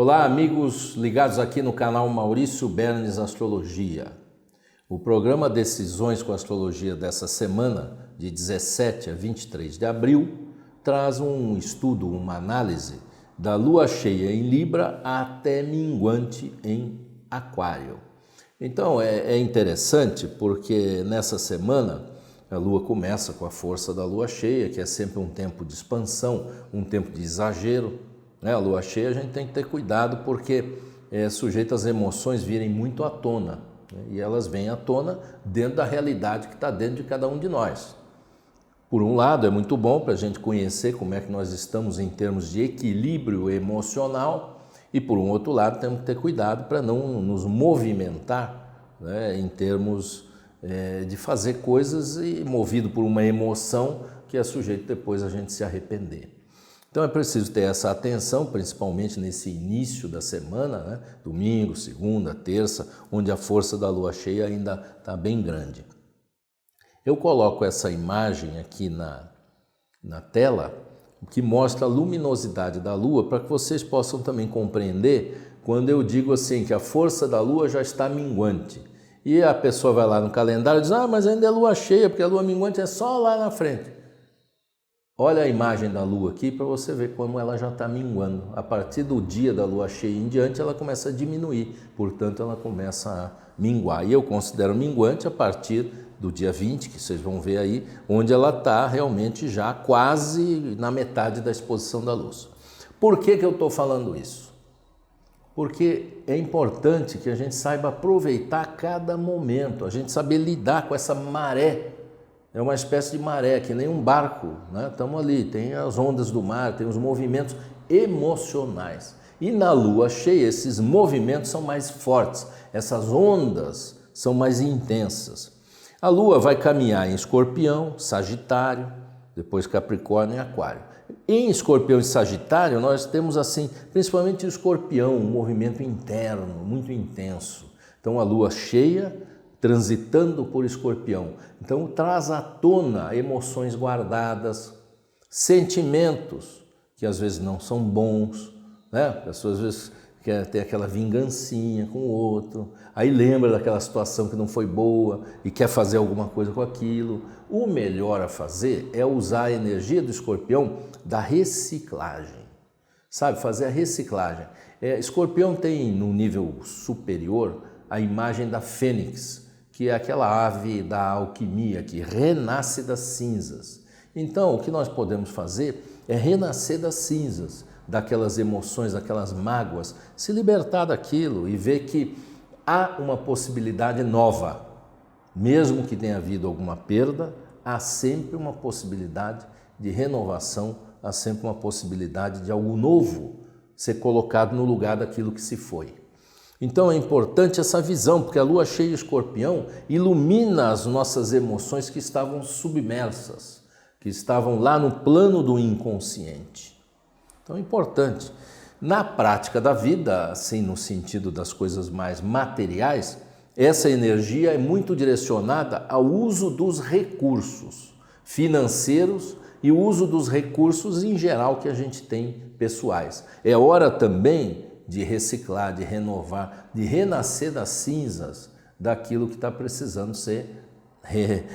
Olá, amigos ligados aqui no canal Maurício Bernes Astrologia. O programa Decisões com Astrologia dessa semana, de 17 a 23 de abril, traz um estudo, uma análise da lua cheia em Libra até minguante em Aquário. Então é interessante porque nessa semana a lua começa com a força da lua cheia, que é sempre um tempo de expansão, um tempo de exagero. A lua cheia a gente tem que ter cuidado porque é sujeito às emoções virem muito à tona, né? E elas vêm à tona dentro da realidade que está dentro de cada um de nós. Por um lado é muito bom para a gente conhecer como é que nós estamos em termos de equilíbrio emocional e por um outro lado temos que ter cuidado para não nos movimentar, né, em termos de fazer coisas e movido por uma emoção que é sujeito depois a gente se arrepender. Então é preciso ter essa atenção, principalmente nesse início da semana, né? Domingo, segunda, terça, onde a força da lua cheia ainda está bem grande. Eu coloco essa imagem aqui na tela, que mostra a luminosidade da lua, para que vocês possam também compreender quando eu digo assim, que a força da lua já está minguante. E a pessoa vai lá no calendário e diz, mas ainda é lua cheia, porque a lua minguante é só lá na frente. Olha a imagem da lua aqui para você ver como ela já está minguando. A partir do dia da lua cheia em diante, ela começa a diminuir, portanto ela começa a minguar. E eu considero minguante a partir do dia 20, que vocês vão ver aí, onde ela está realmente já quase na metade da exposição da luz. Por que eu estou falando isso? Porque é importante que a gente saiba aproveitar cada momento, a gente saber lidar com essa maré. É uma espécie de maré, que nem um barco, né? Estamos ali, tem as ondas do mar, tem os movimentos emocionais. E na lua cheia, esses movimentos são mais fortes, essas ondas são mais intensas. A lua vai caminhar em Escorpião, Sagitário, depois Capricórnio e Aquário. Em Escorpião e Sagitário, nós temos assim, principalmente o Escorpião, um movimento interno, muito intenso. Então a lua cheia transitando por Escorpião. Então traz à tona emoções guardadas, sentimentos que às vezes não são bons, né? A pessoa às vezes quer ter aquela vingancinha com o outro, aí lembra daquela situação que não foi boa e quer fazer alguma coisa com aquilo. O melhor a fazer é usar a energia do Escorpião da reciclagem, sabe? Fazer a reciclagem. Escorpião tem no nível superior a imagem da fênix, que é aquela ave da alquimia que renasce das cinzas. Então, o que nós podemos fazer é renascer das cinzas, daquelas emoções, daquelas mágoas, se libertar daquilo e ver que há uma possibilidade nova. Mesmo que tenha havido alguma perda, há sempre uma possibilidade de renovação, há sempre uma possibilidade de algo novo ser colocado no lugar daquilo que se foi. Então é importante essa visão, porque a lua cheia em Escorpião ilumina as nossas emoções que estavam submersas, que estavam lá no plano do inconsciente. Então é importante. Na prática da vida, assim no sentido das coisas mais materiais, essa energia é muito direcionada ao uso dos recursos financeiros e o uso dos recursos em geral que a gente tem pessoais. É hora também de reciclar, de renovar, de renascer das cinzas daquilo que está precisando ser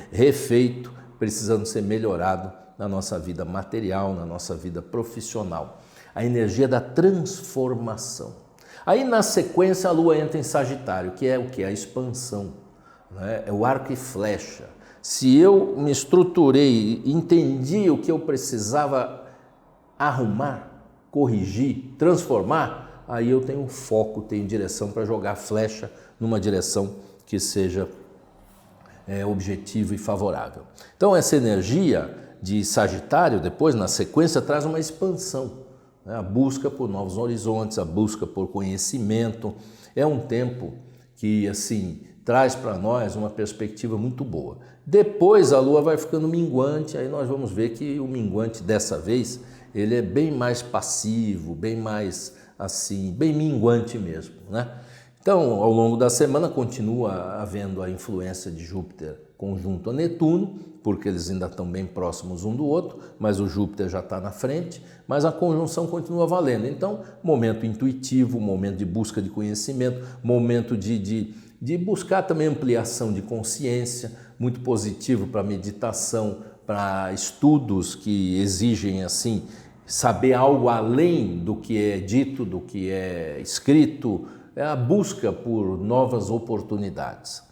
refeito, precisando ser melhorado na nossa vida material, na nossa vida profissional. A energia da transformação. Aí na sequência a lua entra em Sagitário, que é o que? A expansão, né? É o arco e flecha. Se eu me estruturei, entendi o que eu precisava arrumar, corrigir, transformar, aí eu tenho foco, tenho direção para jogar flecha numa direção que seja objetiva e favorável. Então essa energia de Sagitário, depois na sequência, traz uma expansão, né? A busca por novos horizontes, a busca por conhecimento. É um tempo que assim traz para nós uma perspectiva muito boa. Depois a lua vai ficando minguante, aí nós vamos ver que o minguante dessa vez ele é bem mais passivo, bem mais assim, bem minguante mesmo, né? Então, ao longo da semana continua havendo a influência de Júpiter conjunto a Netuno, porque eles ainda estão bem próximos um do outro, mas o Júpiter já está na frente, mas a conjunção continua valendo. Então, momento intuitivo, momento de busca de conhecimento, momento de buscar também ampliação de consciência, muito positivo para meditação, para estudos que exigem assim saber algo além do que é dito, do que é escrito, é a busca por novas oportunidades.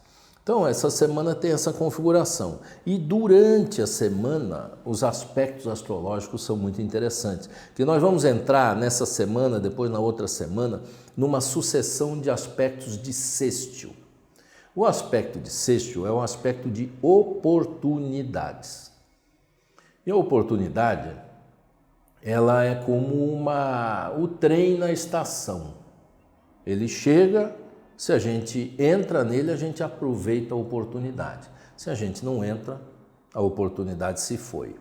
Então, essa semana tem essa configuração. E durante a semana, os aspectos astrológicos são muito interessantes. Que nós vamos entrar nessa semana, depois na outra semana, numa sucessão de aspectos de sextil. O aspecto de sextil é um aspecto de oportunidades. E a oportunidade, ela é como o trem na estação. Ele chega, se a gente entra nele, a gente aproveita a oportunidade. Se a gente não entra, a oportunidade se foi.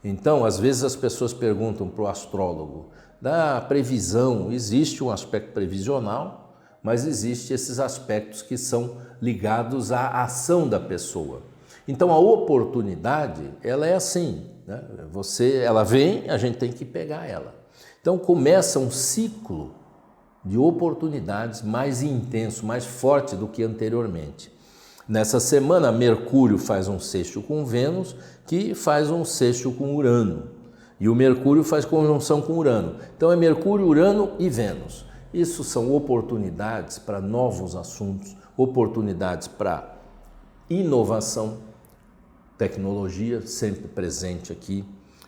Então, às vezes as pessoas perguntam para o astrólogo, da previsão, existe um aspecto previsional, mas existe esses aspectos que são ligados à ação da pessoa. Então, a oportunidade, ela é assim, né? Ela vem, a gente tem que pegar ela. Então, começa um ciclo de oportunidades mais intenso, mais forte do que anteriormente. Nessa semana, Mercúrio faz um sextil com Vênus, que faz um sextil com Urano. E o Mercúrio faz conjunção com Urano. Então é Mercúrio, Urano e Vênus. Isso são oportunidades para novos assuntos, oportunidades para inovação, tecnologia sempre presente aqui,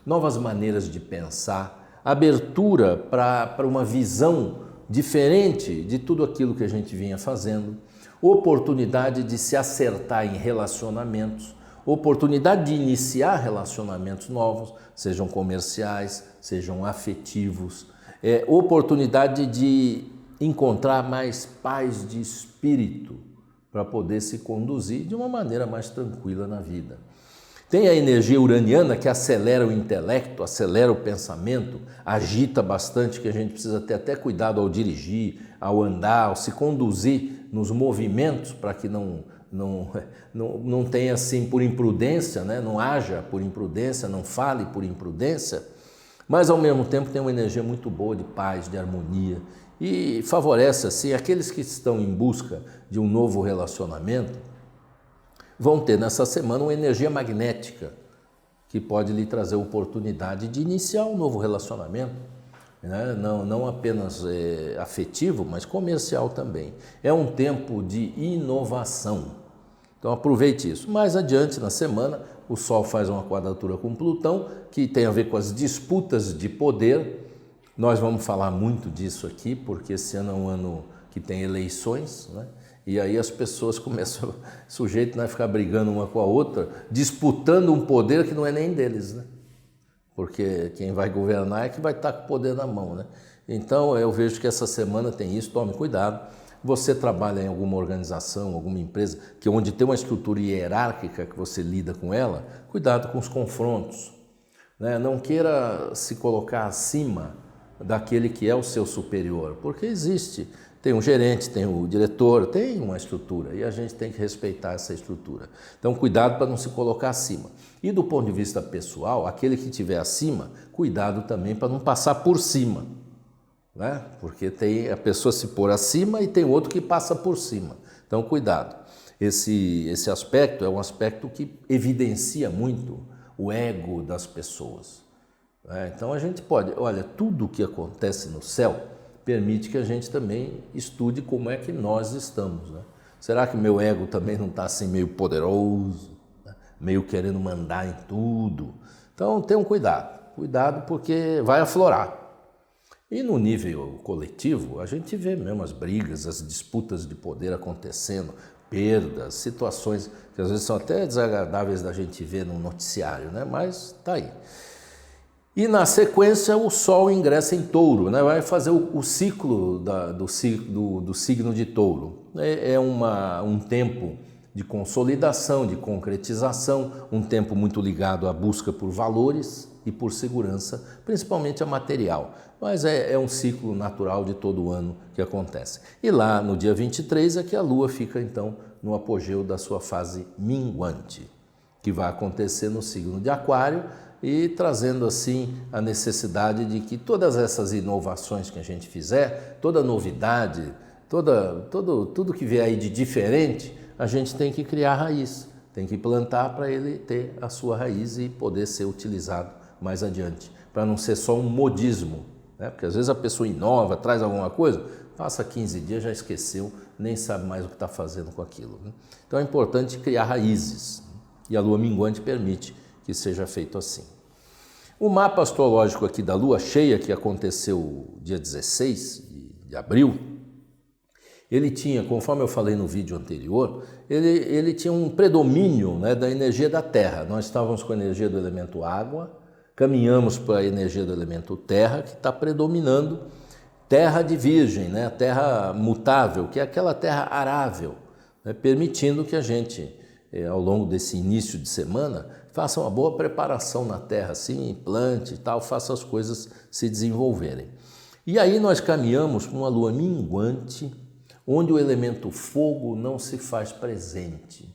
novas maneiras de pensar, abertura para uma visão diferente de tudo aquilo que a gente vinha fazendo, oportunidade de se acertar em relacionamentos, oportunidade de iniciar relacionamentos novos, sejam comerciais, sejam afetivos, oportunidade de encontrar mais paz de espírito para poder se conduzir de uma maneira mais tranquila na vida. Tem a energia uraniana que acelera o intelecto, acelera o pensamento, agita bastante, que a gente precisa ter até cuidado ao dirigir, ao andar, ao se conduzir nos movimentos para que não tenha assim por imprudência, né? Não haja por imprudência, não fale por imprudência, mas ao mesmo tempo tem uma energia muito boa de paz, de harmonia e favorece assim aqueles que estão em busca de um novo relacionamento. Vão ter nessa semana uma energia magnética que pode lhe trazer a oportunidade de iniciar um novo relacionamento, né? Não apenas afetivo, mas comercial também. É um tempo de inovação. Então aproveite isso. Mais adiante na semana, o Sol faz uma quadratura com Plutão, que tem a ver com as disputas de poder. Nós vamos falar muito disso aqui, porque esse ano é um ano que tem eleições, né? E aí as pessoas começam, o sujeito vai ficar brigando uma com a outra, disputando um poder que não é nem deles, né? Porque quem vai governar é que vai estar com o poder na mão, né? Então eu vejo que essa semana tem isso, tome cuidado. Você trabalha em alguma organização, alguma empresa, que onde tem uma estrutura hierárquica que você lida com ela, cuidado com os confrontos, né? Não queira se colocar acima daquele que é o seu superior, porque existe. Tem um gerente, tem o diretor, tem uma estrutura e a gente tem que respeitar essa estrutura. Então, cuidado para não se colocar acima. E do ponto de vista pessoal, aquele que estiver acima, cuidado também para não passar por cima, né? Porque tem a pessoa se pôr acima e tem outro que passa por cima. Então, cuidado. Esse aspecto é um aspecto que evidencia muito o ego das pessoas, né? Então, a gente pode, olha, tudo o que acontece no céu permite que a gente também estude como é que nós estamos, né? Será que meu ego também não está assim meio poderoso, né? Meio querendo mandar em tudo? Então tenham cuidado porque vai aflorar. E no nível coletivo, a gente vê mesmo as brigas, as disputas de poder acontecendo, perdas, situações que às vezes são até desagradáveis da gente ver no noticiário, né? Mas tá aí. E na sequência o Sol ingressa em Touro, né? Vai fazer o ciclo do signo de Touro. É um tempo de consolidação, de concretização, um tempo muito ligado à busca por valores e por segurança, principalmente a material. Mas é um ciclo natural de todo ano que acontece. E lá no dia 23 é que a Lua fica então no apogeu da sua fase minguante, que vai acontecer no signo de Aquário e trazendo assim a necessidade de que todas essas inovações que a gente fizer, toda novidade, tudo que vier aí de diferente, a gente tem que criar raiz, tem que plantar para ele ter a sua raiz e poder ser utilizado mais adiante, para não ser só um modismo, né? Porque às vezes a pessoa inova, traz alguma coisa, passa 15 dias, já esqueceu, nem sabe mais o que está fazendo com aquilo, né? Então é importante criar raízes, e a lua minguante permite que seja feito assim. O mapa astrológico aqui da lua cheia, que aconteceu dia 16 de abril, ele tinha, conforme eu falei no vídeo anterior, ele tinha um predomínio, né, da energia da terra. Nós estávamos com a energia do elemento água, caminhamos para a energia do elemento terra, que está predominando, terra de virgem, né, terra mutável, que é aquela terra arável, né, permitindo que a gente, ao longo desse início de semana, faça uma boa preparação na terra, assim, plante e tal, faça as coisas se desenvolverem. E aí nós caminhamos para uma lua minguante, onde o elemento fogo não se faz presente,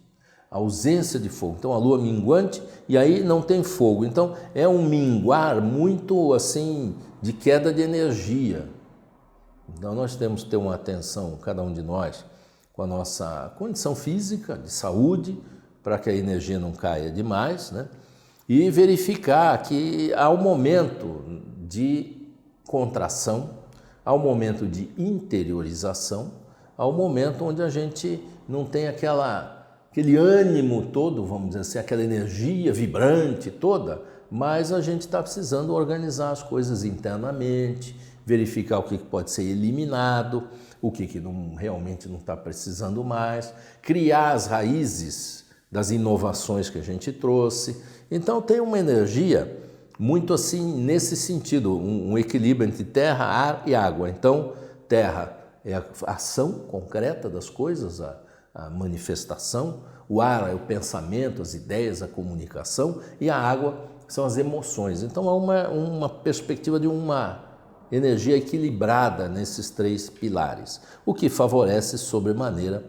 a ausência de fogo. Então a lua minguante e aí não tem fogo. Então é um minguar muito assim de queda de energia. Então nós temos que ter uma atenção, cada um de nós, com a nossa condição física, de saúde, para que a energia não caia demais, né? E verificar que há um momento de contração, há um momento de interiorização, há um momento onde a gente não tem aquele ânimo todo, vamos dizer assim, aquela energia vibrante toda, mas a gente está precisando organizar as coisas internamente, verificar o que pode ser eliminado, o que realmente não está precisando mais, criar as raízes das inovações que a gente trouxe. Então tem uma energia muito assim nesse sentido, um equilíbrio entre terra, ar e água. Então terra é a ação concreta das coisas, a manifestação, o ar é o pensamento, as ideias, a comunicação, e a água são as emoções. Então há uma perspectiva de uma energia equilibrada nesses três pilares, o que favorece sobremaneira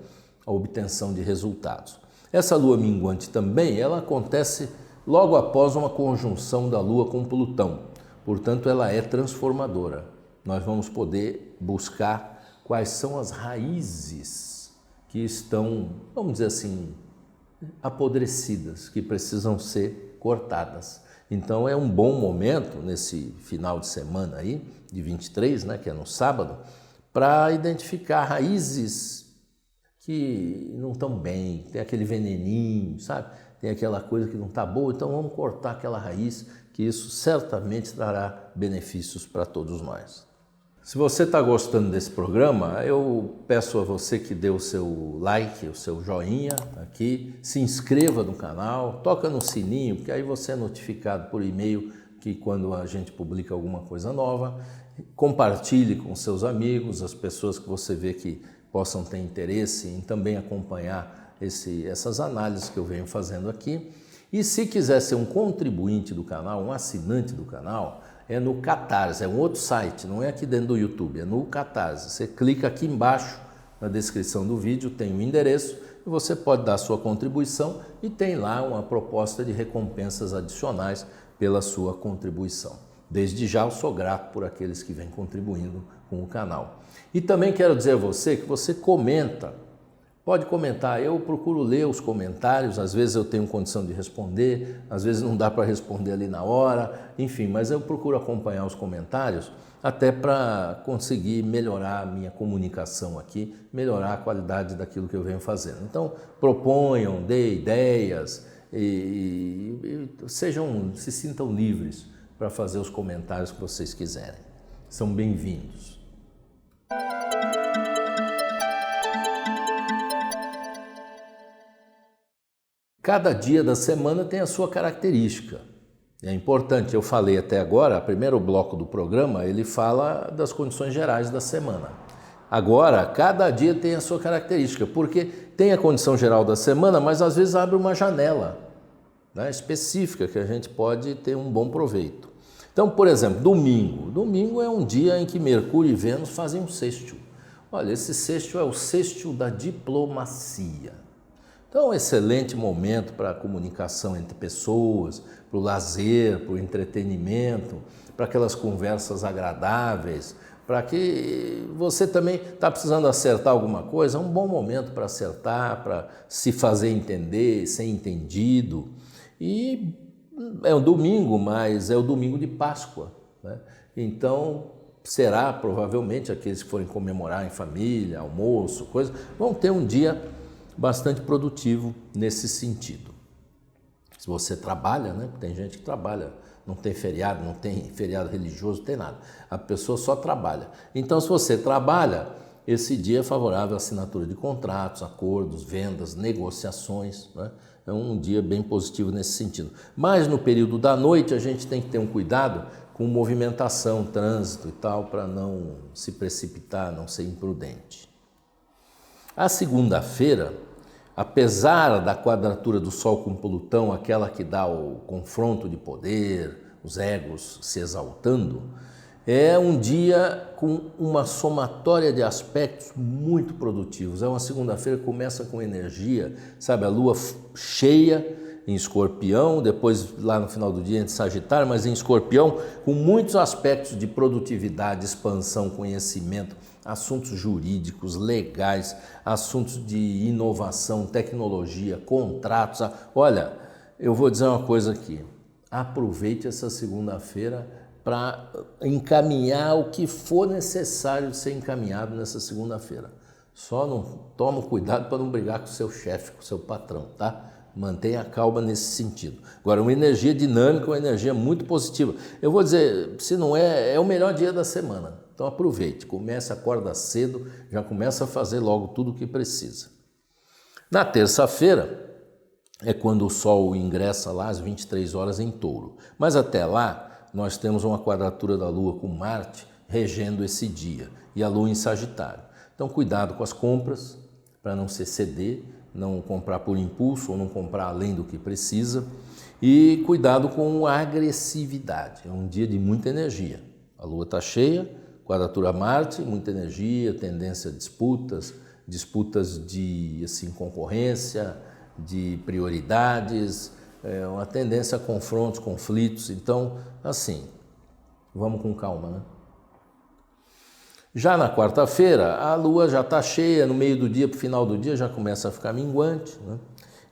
a obtenção de resultados. Essa lua minguante também, ela acontece logo após uma conjunção da lua com Plutão, portanto ela é transformadora. Nós vamos poder buscar quais são as raízes que estão, vamos dizer assim, apodrecidas, que precisam ser cortadas. Então é um bom momento, nesse final de semana aí, de 23, né, que é no sábado, para identificar raízes que não estão bem, tem aquele veneninho, sabe? Tem aquela coisa que não está boa, então vamos cortar aquela raiz, que isso certamente trará benefícios para todos nós. Se você está gostando desse programa, eu peço a você que dê o seu like, o seu joinha aqui, se inscreva no canal, toca no sininho, porque aí você é notificado por e-mail que quando a gente publica alguma coisa nova, compartilhe com seus amigos, as pessoas que você vê que possam ter interesse em também acompanhar essas análises que eu venho fazendo aqui. E se quiser ser um contribuinte do canal, um assinante do canal, é no Catarse, é um outro site, não é aqui dentro do YouTube, é no Catarse. Você clica aqui embaixo na descrição do vídeo, tem o endereço e você pode dar a sua contribuição e tem lá uma proposta de recompensas adicionais pela sua contribuição. Desde já eu sou grato por aqueles que vêm contribuindo com o canal. E também quero dizer a você que você comenta, pode comentar, eu procuro ler os comentários, às vezes eu tenho condição de responder, às vezes não dá para responder ali na hora, enfim, mas eu procuro acompanhar os comentários até para conseguir melhorar a minha comunicação aqui, melhorar a qualidade daquilo que eu venho fazendo. Então, proponham, dê ideias e se sintam livres para fazer os comentários que vocês quiserem. São bem-vindos. Cada dia da semana tem a sua característica. É importante, eu falei até agora, o primeiro bloco do programa, ele fala das condições gerais da semana. Agora, cada dia tem a sua característica, porque tem a condição geral da semana, mas às vezes abre uma janela, né, específica que a gente pode ter um bom proveito. Então, por exemplo, domingo. Domingo é um dia em que Mercúrio e Vênus fazem um sextil. Olha, esse sextil é o sextil da diplomacia. Então, é um excelente momento para a comunicação entre pessoas, para o lazer, para o entretenimento, para aquelas conversas agradáveis, para que você também está precisando acertar alguma coisa, é um bom momento para acertar, para se fazer entender, ser entendido. E é um domingo, mas é o domingo de Páscoa, né? Então, será provavelmente aqueles que forem comemorar em família, almoço, coisa, vão ter um dia bastante produtivo nesse sentido. Se você trabalha, né? Tem gente que trabalha, não tem feriado, não tem feriado religioso, não tem nada. A pessoa só trabalha. Então, se você trabalha, esse dia é favorável à assinatura de contratos, acordos, vendas, negociações, né? É um dia bem positivo nesse sentido. Mas no período da noite a gente tem que ter um cuidado com movimentação, trânsito e tal, para não se precipitar, não ser imprudente. A segunda-feira, apesar da quadratura do Sol com Plutão, aquela que dá o confronto de poder, os egos se exaltando, é um dia com uma somatória de aspectos muito produtivos. É uma segunda-feira que começa com energia, sabe, a lua cheia em Escorpião, depois lá no final do dia em Sagitário, mas em Escorpião, com muitos aspectos de produtividade, expansão, conhecimento, assuntos jurídicos, legais, assuntos de inovação, tecnologia, contratos. Olha, eu vou dizer uma coisa aqui, aproveite essa segunda-feira para encaminhar o que for necessário de ser encaminhado nessa segunda-feira. Só não toma cuidado para não brigar com o seu chefe, com o seu patrão, tá? Mantenha a calma nesse sentido. Agora, uma energia dinâmica, uma energia muito positiva. Eu vou dizer, se não é o melhor dia da semana. Então aproveite, comece, acorda cedo, já começa a fazer logo tudo o que precisa. Na terça-feira é quando o Sol ingressa lá às 23 horas em Touro. Mas até lá, nós temos uma quadratura da Lua com Marte regendo esse dia e a Lua em Sagitário. Então, cuidado com as compras para não se exceder, não comprar por impulso ou não comprar além do que precisa. E cuidado com a agressividade, é um dia de muita energia. A Lua está cheia, quadratura Marte, muita energia, tendência a disputas de assim, concorrência, de prioridades, uma tendência a confrontos, conflitos. Então, assim, vamos com calma, né? Já na quarta-feira, a Lua já está cheia, no meio do dia, para o final do dia, já começa a ficar minguante, né?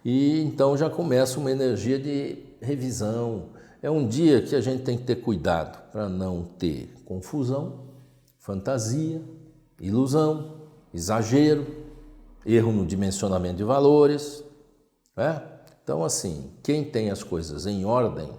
E então já começa uma energia de revisão. É um dia que a gente tem que ter cuidado para não ter confusão, fantasia, ilusão, exagero, erro no dimensionamento de valores, né? Então, assim, quem tem as coisas em ordem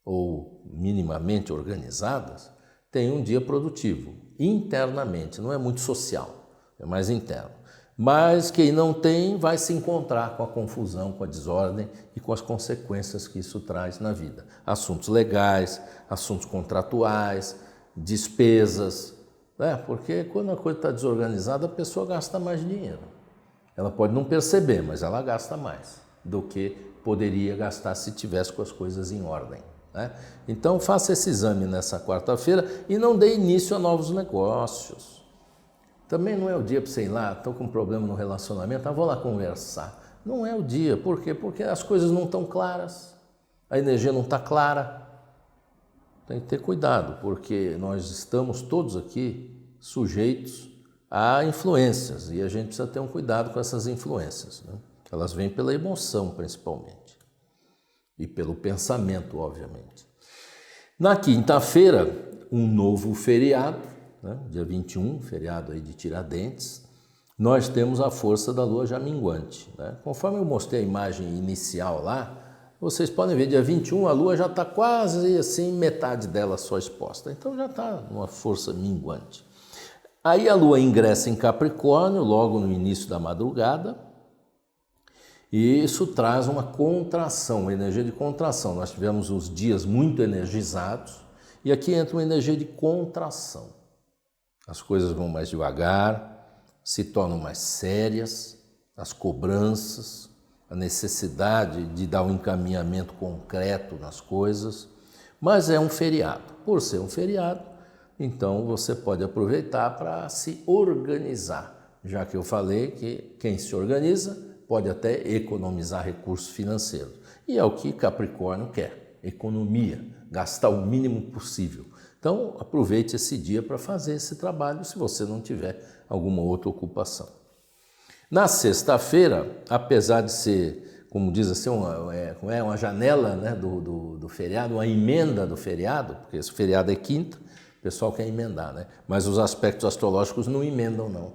ou minimamente organizadas, tem um dia produtivo, internamente, não é muito social, é mais interno. Mas quem não tem vai se encontrar com a confusão, com a desordem e com as consequências que isso traz na vida. Assuntos legais, assuntos contratuais, despesas, né? Porque quando a coisa está desorganizada, a pessoa gasta mais dinheiro. Ela pode não perceber, mas ela gasta mais do que poderia gastar se tivesse com as coisas em ordem, né? Então faça esse exame nessa quarta-feira e não dê início a novos negócios. Também não é o dia para você ir lá, estou com um problema no relacionamento, vou lá conversar. Não é o dia, por quê? Porque as coisas não estão claras, a energia não está clara. Tem que ter cuidado, porque nós estamos todos aqui sujeitos a influências e a gente precisa ter um cuidado com essas influências, né? Elas vêm pela emoção, principalmente, e pelo pensamento, obviamente. Na quinta-feira, um novo feriado, né? Dia 21, feriado aí de Tiradentes, nós temos a força da Lua já minguante, né? Conforme eu mostrei a imagem inicial lá, vocês podem ver, dia 21 a Lua já está quase assim, metade dela só exposta, então já está numa força minguante. Aí a Lua ingressa em Capricórnio, logo no início da madrugada, e isso traz uma contração, uma energia de contração. Nós tivemos os dias muito energizados e aqui entra uma energia de contração. As coisas vão mais devagar, se tornam mais sérias, as cobranças, a necessidade de dar um encaminhamento concreto nas coisas, mas é um feriado. Por ser um feriado, então você pode aproveitar para se organizar, já que eu falei que quem se organiza pode até economizar recursos financeiros. E é o que Capricórnio quer, economia, gastar o mínimo possível. Então, aproveite esse dia para fazer esse trabalho se você não tiver alguma outra ocupação. Na sexta-feira, apesar de ser, como diz assim, uma janela, né, do feriado, uma emenda do feriado, porque esse feriado é quinta, o pessoal quer emendar, né? Mas os aspectos astrológicos não emendam, não.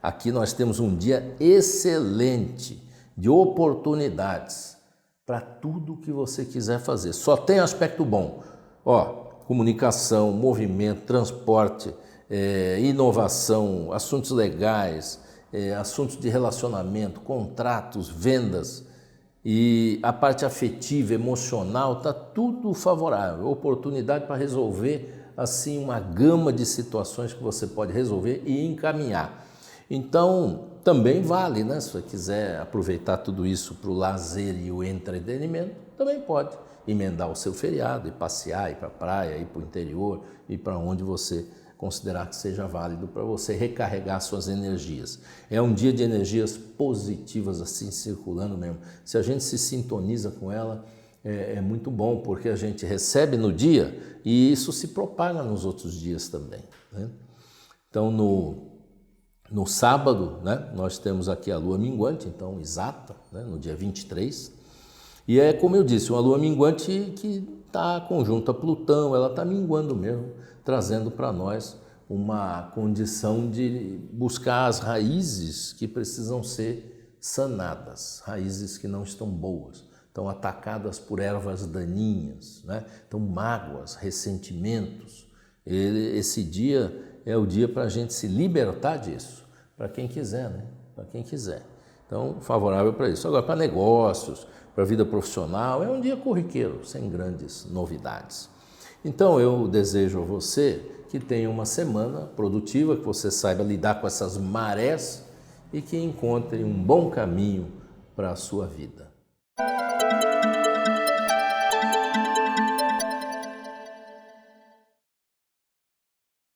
Aqui nós temos um dia excelente de oportunidades para tudo que você quiser fazer. Só tem aspecto bom. Comunicação, movimento, transporte, inovação, assuntos legais, assuntos de relacionamento, contratos, vendas e a parte afetiva, emocional, está tudo favorável. Oportunidade para resolver assim uma gama de situações que você pode resolver e encaminhar. Então, também vale, né? Se você quiser aproveitar tudo isso para o lazer e o entretenimento, também pode emendar o seu feriado e passear, ir para a praia, ir para o interior, ir para onde você considerar que seja válido para você recarregar suas energias. É um dia de energias positivas assim circulando mesmo. Se a gente se sintoniza com ela, é muito bom, porque a gente recebe no dia e isso se propaga nos outros dias também, né? Então, no sábado, né, nós temos aqui a lua minguante, então exata, né, no dia 23. E é como eu disse, uma lua minguante que está conjunta a Plutão, ela está minguando mesmo, trazendo para nós uma condição de buscar as raízes que precisam ser sanadas, raízes que não estão boas, estão atacadas por ervas daninhas, né? Então mágoas, ressentimentos. Esse dia é o dia para a gente se libertar disso, para quem quiser, né? Para quem quiser. Então, favorável para isso. Agora, para negócios, para a vida profissional, é um dia corriqueiro, sem grandes novidades. Então, eu desejo a você que tenha uma semana produtiva, que você saiba lidar com essas marés e que encontre um bom caminho para a sua vida.